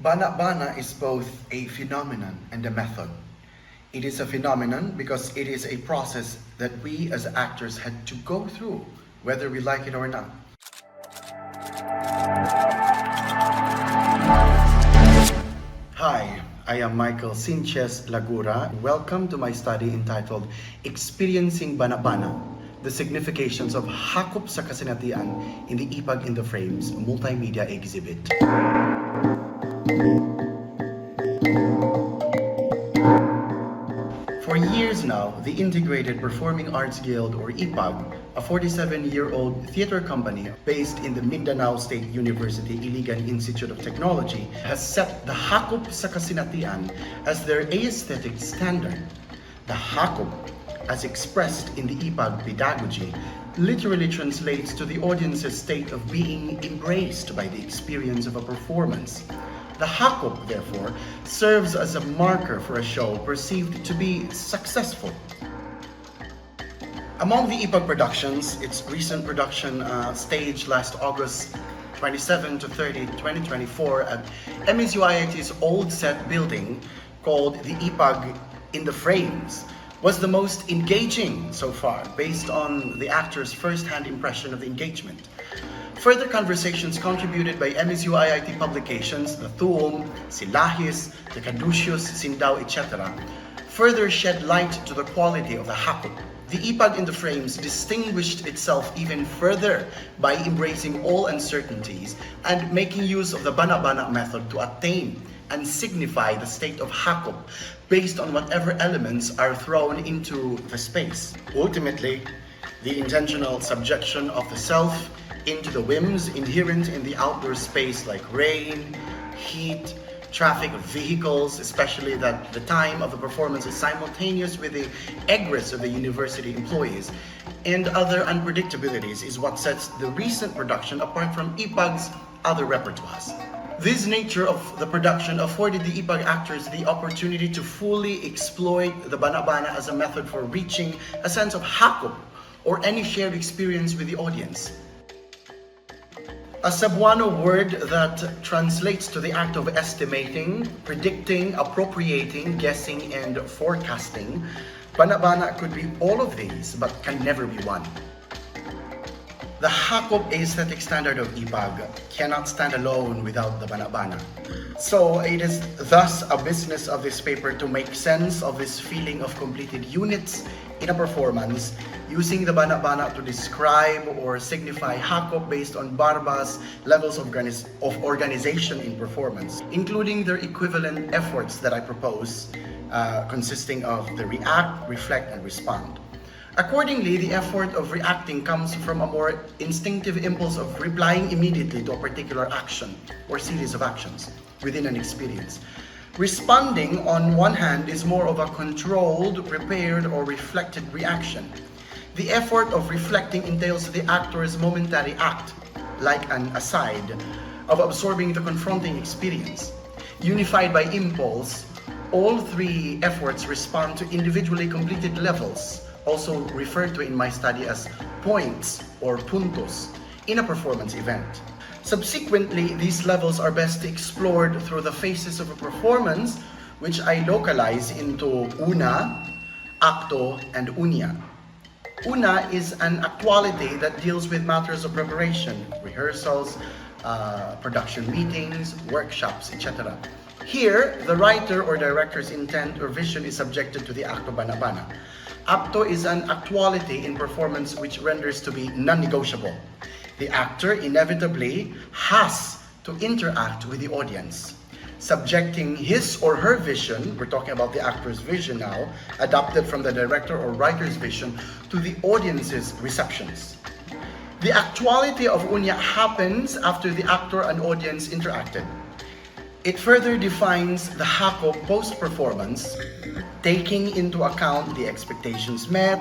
Banà-Banà is both a phenomenon and a method. It is a phenomenon because it is a process that we as actors had to go through, whether we like it or not. Hi, I am Michael Sanchez Lagura. Welcome to my study entitled Experiencing Banà-Banà, the Significations of Hakop sa Kasinatian in the Ipag-In-The-Frames Multimedia Exhibit. For years now, the Integrated Performing Arts Guild, or Ipag, a 47-year-old theater company based in the Mindanao State University Iligan Institute of Technology, has set the Hakop sa Kasinatian as their aesthetic standard. The Hakop, as expressed in the Ipag pedagogy, literally translates to the audience's state of being embraced by the experience of a performance. The Hakop, therefore, serves as a marker for a show perceived to be successful. Among the Ipag productions, its recent production staged last August 27 to 30, 2024 at MSU-IIT's old set building called the Ipag-In-The-Frames was the most engaging so far based on the actor's first-hand impression of the engagement. Further conversations contributed by MSU-IIT publications, the Tuom, Silahis, the Caduceus, Sindao, etc. further shed light to the quality of the Hakop. The Ipag-In-The-Frames distinguished itself even further by embracing all uncertainties and making use of the Banà-Banà method to attain and signify the state of Hakop based on whatever elements are thrown into the space. Ultimately, the intentional subjection of the self into the whims inherent in the outdoor space like rain, heat, traffic of vehicles, especially that the time of the performance is simultaneous with the egress of the university employees, and other unpredictabilities is what sets the recent production apart from Ipag's other repertoires. This nature of the production afforded the Ipag actors the opportunity to fully exploit the Banà-Banà as a method for reaching a sense of Hakop or any shared experience with the audience. A Cebuano word that translates to the act of estimating, predicting, appropriating, guessing, and forecasting, Banà-Banà could be all of these but can never be one. The Hakop aesthetic standard of Ipag cannot stand alone without the Banà-Banà. So it is thus a business of this paper to make sense of this feeling of completed units in a performance, using the Banà-Banà to describe or signify Hakop based on Barba's levels of organization in performance, including their equivalent efforts that I propose, consisting of the react, reflect, and respond. Accordingly, the effort of reacting comes from a more instinctive impulse of replying immediately to a particular action or series of actions within an experience. Responding, on one hand, is more of a controlled, prepared, or reflected reaction. The effort of reflecting entails the actor's momentary act, like an aside, of absorbing the confronting experience. Unified by impulse, all three efforts respond to individually completed levels, also referred to in my study as points or puntos, in a performance event. Subsequently, these levels are best explored through the phases of a performance, which I localize into una, akto, and unya. Una is an actuality that deals with matters of preparation, rehearsals, production meetings, workshops, etc. Here, the writer or director's intent or vision is subjected to the act of Banà-Banà. Akto is an actuality in performance which renders to be non-negotiable. The actor inevitably has to interact with the audience, subjecting his or her vision, we're talking about the actor's vision now, adapted from the director or writer's vision, to the audience's receptions. The actuality of unya happens after the actor and audience interacted. It further defines the Hakop post-performance, taking into account the expectations met,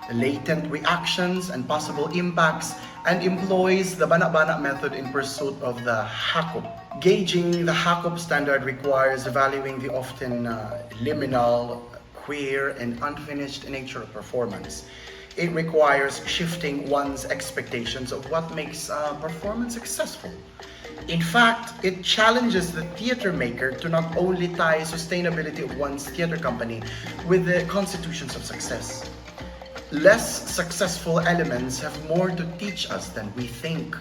the latent reactions and possible impacts, and employs the Banà-Banà method in pursuit of the Hakop. Gauging the Hakop standard requires valuing the often liminal, queer, and unfinished nature of performance. It requires shifting one's expectations of what makes a performance successful. In fact, it challenges the theater maker to not only tie sustainability of one's theater company with the constitutions of success. Less successful elements have more to teach us than we think.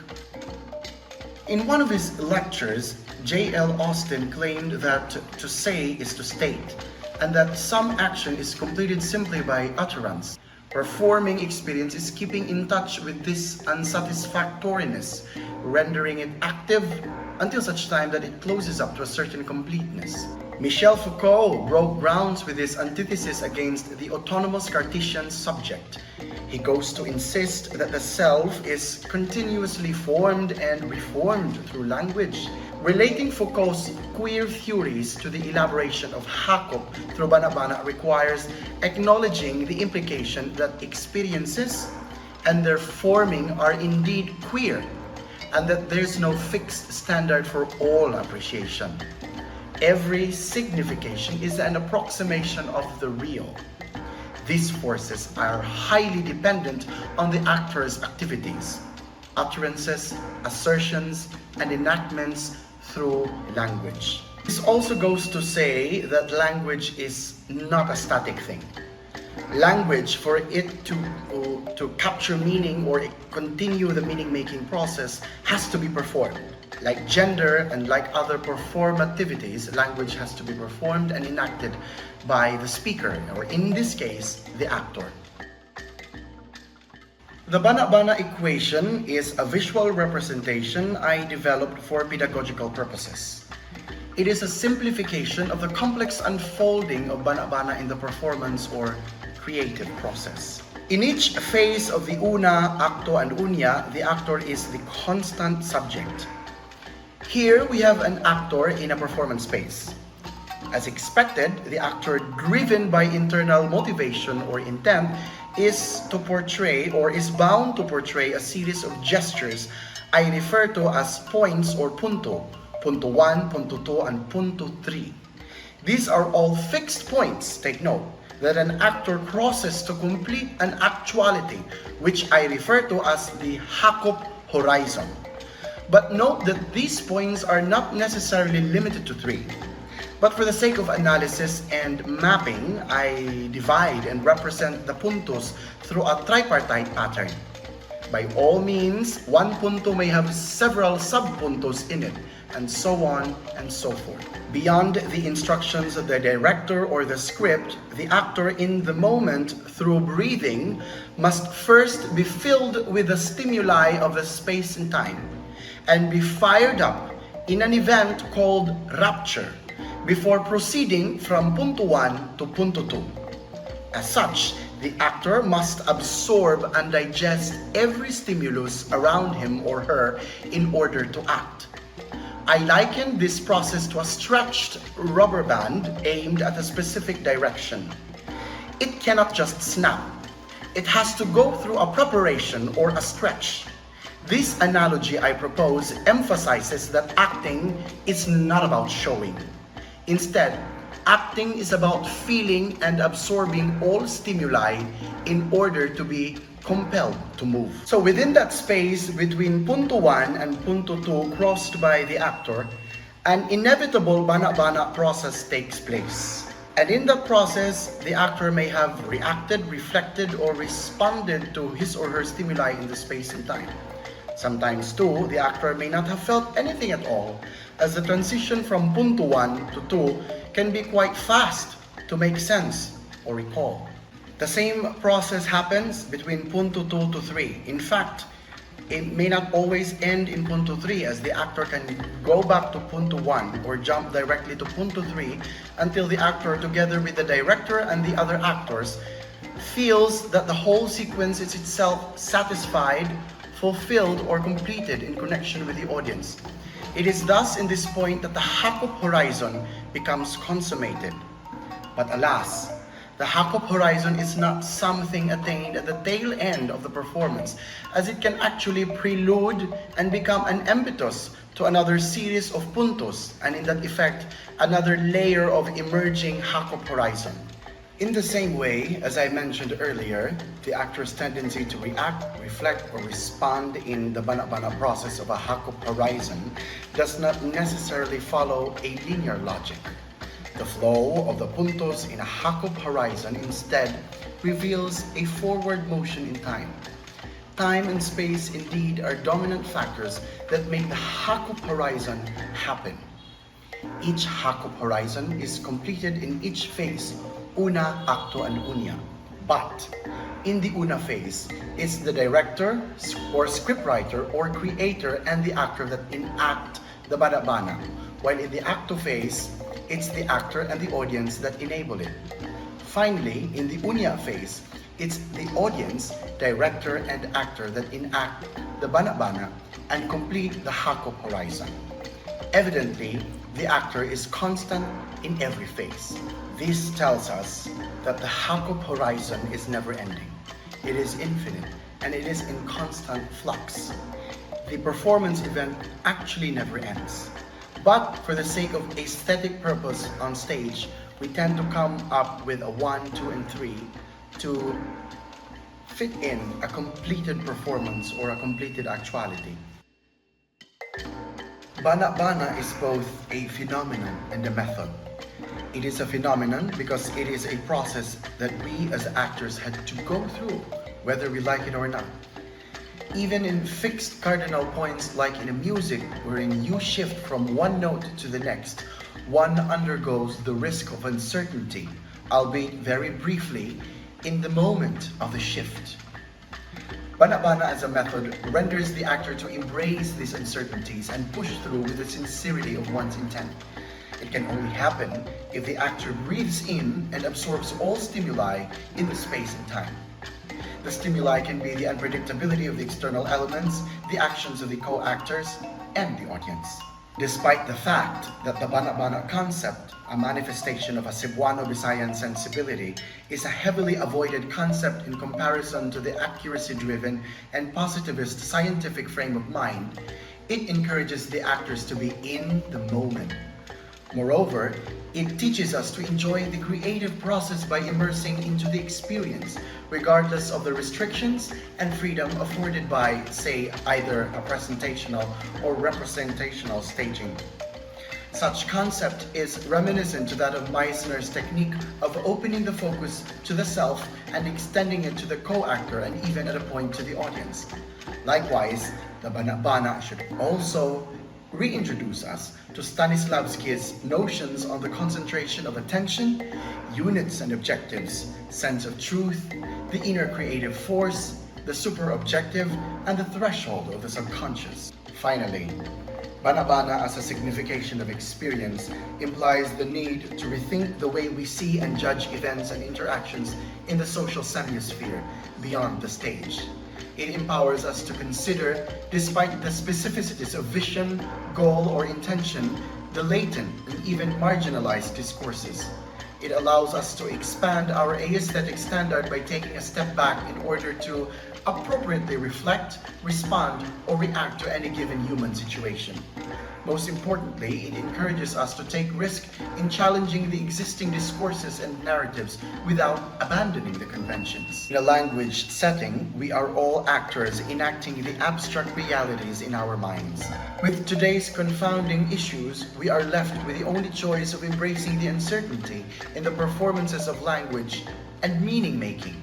In one of his lectures, J.L. Austin claimed that to say is to state, and that some action is completed simply by utterance. Performing experience is keeping in touch with this unsatisfactoriness, rendering it active until such time that it closes up to a certain completeness. Michel Foucault broke grounds with his antithesis against the autonomous Cartesian subject. He goes to insist that the self is continuously formed and reformed through language. Relating Foucault's queer theories to the elaboration of Hakop through Banà-Banà requires acknowledging the implication that experiences and their forming are indeed queer, and that there's no fixed standard for all appreciation. Every signification is an approximation of the real. These forces are highly dependent on the actor's activities, utterances, assertions, and enactments through language. This also goes to say that language is not a static thing. Language, for it to capture meaning or continue the meaning-making process, has to be performed. Like gender and like other performativities, language has to be performed and enacted by the speaker, or in this case, the actor. The Banà-Banà equation is a visual representation I developed for pedagogical purposes. It is a simplification of the complex unfolding of Banà-Banà in the performance or creative process. In each phase of the una, akto, and unya, the actor is the constant subject. Here we have an actor in a performance space. As expected, the actor, driven by internal motivation or intent, is to portray or is bound to portray a series of gestures I refer to as points or punto. Punto 1, punto 2, and punto 3. These are all fixed points, take note, that an actor crosses to complete an actuality, which I refer to as the Hakop horizon. But note that these points are not necessarily limited to 3. But for the sake of analysis and mapping, I divide and represent the puntos through a tripartite pattern. By all means, one punto may have several subpuntos in it, and so on and so forth. Beyond the instructions of the director or the script, the actor in the moment, through breathing, must first be filled with the stimuli of the space and time, and be fired up in an event called rapture, before proceeding from punto 1 to punto 2. As such, the actor must absorb and digest every stimulus around him or her in order to act. I liken this process to a stretched rubber band aimed at a specific direction. It cannot just snap. It has to go through a preparation or a stretch. This analogy I propose emphasizes that acting is not about showing. Instead, acting is about feeling and absorbing all stimuli in order to be compelled to move. So within that space between punto 1 and punto 2 crossed by the actor, an inevitable Banà-Banà process takes place. And in that process, the actor may have reacted, reflected, or responded to his or her stimuli in the space and time. Sometimes too, the actor may not have felt anything at all, as the transition from punto 1 to 2 can be quite fast to make sense or recall. The same process happens between punto 2 to 3. In fact, it may not always end in punto 3, as the actor can go back to punto 1 or jump directly to punto 3 until the actor, together with the director and the other actors, feels that the whole sequence is itself satisfied, fulfilled, or completed in connection with the audience. It is thus in this point that the Hakop horizon becomes consummated. But alas, the Hakop horizon is not something attained at the tail end of the performance, as it can actually prelude and become an impetus to another series of puntos, and in that effect, another layer of emerging Hakop horizon. In the same way, as I mentioned earlier, the actor's tendency to react, reflect, or respond in the Banà-Banà process of a Hakop horizon does not necessarily follow a linear logic. The flow of the puntos in a Hakop horizon instead reveals a forward motion in time. Time and space indeed are dominant factors that make the Hakop horizon happen. Each Hakop horizon is completed in each phase, una, akto, and unya. But in the una phase, it's the director or scriptwriter or creator and the actor that enact the Banà-Banà, while in the akto phase, it's the actor and the audience that enable it. Finally, in the unya phase, it's the audience, director, and actor that enact the Banà-Banà and complete the Hakop horizon. Evidently, the actor is constant in every phase. This tells us that the Hakop horizon is never ending. It is infinite and it is in constant flux. The performance event actually never ends. But for the sake of aesthetic purpose on stage, we tend to come up with a 1, 2, and 3 to fit in a completed performance or a completed actuality. Banà-Banà is both a phenomenon and a method. It is a phenomenon because it is a process that we as actors had to go through, whether we like it or not. Even in fixed cardinal points like in a music wherein you shift from one note to the next, one undergoes the risk of uncertainty, albeit very briefly, in the moment of the shift. Banà-Banà as a method renders the actor to embrace these uncertainties and push through with the sincerity of one's intent. It can only happen if the actor breathes in and absorbs all stimuli in the space and time. The stimuli can be the unpredictability of the external elements, the actions of the co-actors, and the audience. Despite the fact that the Banà-Banà concept, a manifestation of a Cebuano-Visayan sensibility, is a heavily avoided concept in comparison to the accuracy-driven and positivist scientific frame of mind, it encourages the actors to be in the moment. Moreover, it teaches us to enjoy the creative process by immersing into the experience, regardless of the restrictions and freedom afforded by, say, either a presentational or representational staging. Such concept is reminiscent to that of Meissner's technique of opening the focus to the self and extending it to the co-actor and even at a point to the audience. Likewise, the Banà-Banà should also reintroduce us to Stanislavski's notions on the concentration of attention, units and objectives, sense of truth, the inner creative force, the super-objective, and the threshold of the subconscious. Finally, Banà-Banà as a signification of experience implies the need to rethink the way we see and judge events and interactions in the social semiosphere beyond the stage. It empowers us to consider, despite the specificities of vision, goal, or intention, the latent and even marginalized discourses. It allows us to expand our aesthetic standard by taking a step back in order to appropriately reflect, respond, or react to any given human situation. Most importantly, it encourages us to take risk in challenging the existing discourses and narratives without abandoning the conventions. In a language setting, we are all actors enacting the abstract realities in our minds. With today's confounding issues, we are left with the only choice of embracing the uncertainty in the performances of language and meaning-making,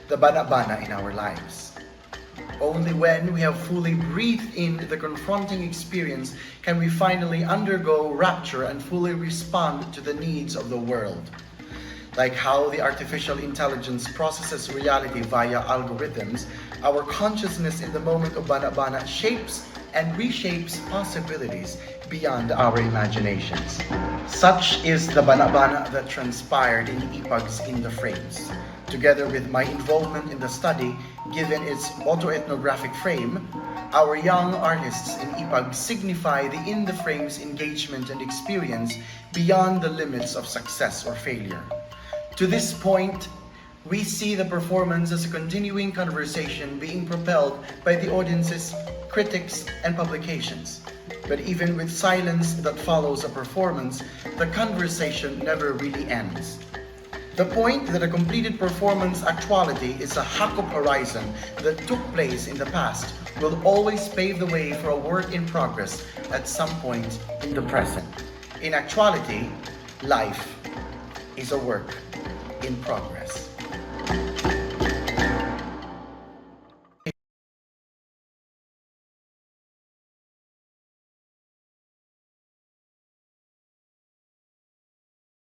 the Banà-Banà in our lives. Only when we have fully breathed in the confronting experience can we finally undergo rapture and fully respond to the needs of the world. Like how the artificial intelligence processes reality via algorithms, our consciousness in the moment of Banà-Banà shapes and reshapes possibilities beyond our imaginations. Such is the Banà-Banà that transpired in Ipag-In-The-Frames. Together with my involvement in the study, given its autoethnographic frame, our young artists in Ipag signify the in-the-frames engagement and experience beyond the limits of success or failure. To this point, we see the performance as a continuing conversation being propelled by the audiences, critics, and publications. But even with silence that follows a performance, the conversation never really ends. The point that a completed performance actuality is a Hakop horizon that took place in the past will always pave the way for a work in progress at some point in the present. In actuality, life is a work in progress.